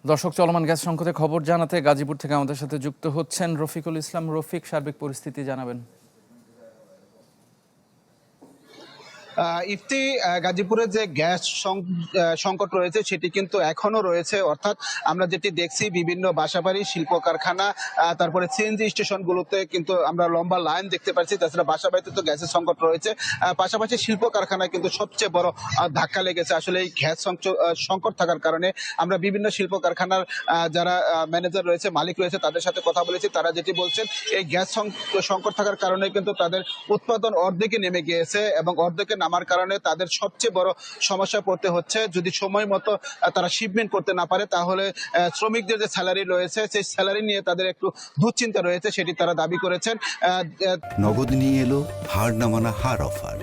দর্শক, চলমান গ্যাস সংকটের খবর জানাতে গাজীপুর থেকে আমাদের সাথে যুক্ত হচ্ছেন রফিকুল ইসলাম। রফিক, সার্বিক পরিস্থিতি জানাবেন। ইফতি, গাজীপুরে যে গ্যাস সংকট রয়েছে সেটি কিন্তু এখনো রয়েছে। অর্থাৎ আমরা যেটি দেখছি, বিভিন্ন বাসাবাড়ি, শিল্প কারখানা, তারপরে সিএনজি স্টেশনগুলোতে কিন্তু আমরা লম্বা লাইন দেখতে পাচ্ছি। তাছাড়া বাসাবাড়িতে তো গ্যাসের সংকট রয়েছে, পাশাপাশি শিল্প কারখানায় কিন্তু সবচেয়ে বড় ধাক্কা লেগেছে আসলে এই গ্যাস সংকট থাকার কারণে। আমরা বিভিন্ন শিল্প কারখানার যারা ম্যানেজার রয়েছে, মালিক রয়েছে, তাদের সাথে কথা বলেছি। তারা যেটি বলছেন, এই গ্যাস সংকট থাকার কারণে কিন্তু তাদের উৎপাদন অর্ধেকে নেমে গিয়েছে এবং অর্ধেকে নামার কারণে তাদের সবচেয়ে বড় সমস্যা পড়তে হচ্ছে। যদি সময় মতো তারা শিপমেন্ট করতে না পারে, তাহলে শ্রমিকদের যে স্যালারি রয়েছে, সেই স্যালারি নিয়ে তাদের একটু দুশ্চিন্তা রয়েছে, সেটি তারা দাবি করেছেন। নগদ নিয়ে এলো হার না মানা হার অফার।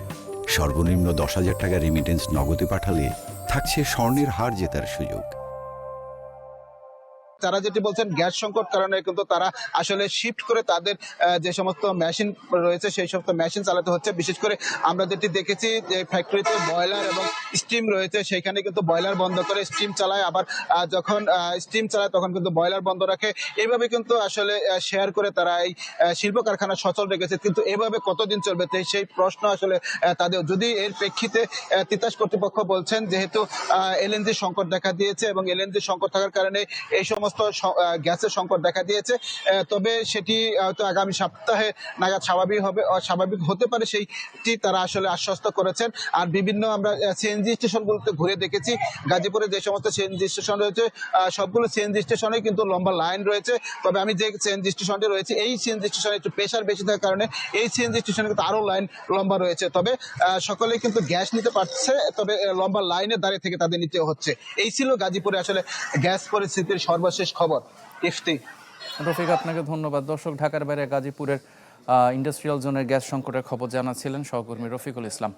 সর্বনিম্ন 10,000 টাকা রেমিটেন্স নগদে পাঠালে থাকছে স্বর্ণের হার জেতার সুযোগ। তারা যেটি বলছেন, গ্যাস সংকট কারণে কিন্তু তারা আসলে শিফট করে তাদের যে সমস্ত মেশিন রয়েছে সেই সমস্ত মেশিন চালাতে হচ্ছে। বিশেষ করে আমরা যেটি দেখেছি যে ফ্যাক্টরিতে বয়লার এবং স্টিম রয়েছে, সেইখানে কিন্তু বয়লার বন্ধ করে স্টিম চালায়, আবার যখন স্টিম চালায় তখন কিন্তু বয়লার বন্ধ রাখে। এইভাবে কিন্তু আসলে শেয়ার করে তারা এই শিল্প কারখানা সচল রেখেছে। কিন্তু এভাবে কতদিন চলবে, সেই প্রশ্ন আসলে তাদের। যদি এর প্রেক্ষিতে তিতাস কর্তৃপক্ষ বলছেন, যেহেতু এলএনজি সংকট দেখা দিয়েছে এবং এলএনজি সংকট থাকার কারণে এই সমস্ত গ্যাসের সংকট দেখা দিয়েছে, তবে সেটি হয়তো আগামী সপ্তাহে নাগাদ স্বাভাবিক হতে পারে, সেইটি তারা আসলে আশ্বস্ত করেছেন। আর বিভিন্ন আমরা সিএনজি স্টেশনগুলোতে ঘুরে দেখেছি, গাজীপুরে যে সমস্ত সিএনজি স্টেশন রয়েছে সবগুলো সিএনজি স্টেশনে কিন্তু লম্বা লাইন রয়েছে। তবে আমি যে সিএনজি স্টেশনটি রয়েছে, এই সিএনজি স্টেশনে একটু প্রেশার বেশি থাকার কারণে এই সিএনজি স্টেশনে কিন্তু আরো লাইন লম্বা রয়েছে। তবে সকলেই কিন্তু গ্যাস নিতে পারছে, তবে লম্বা লাইনে দাঁড়িয়ে থেকে তাদের নিতে হচ্ছে। এই ছিল গাজীপুরে আসলে গ্যাস পরিস্থিতির সর্বশেষ খবর। ইফতি। রফিক, আপনাকে ধন্যবাদ। দর্শক, ঢাকার বাইরে গাজীপুরের ইন্ডাস্ট্রিয়াল জোনের গ্যাস সংকটের খবর জানাচ্ছিলেন সহকর্মী রফিকুল ইসলাম।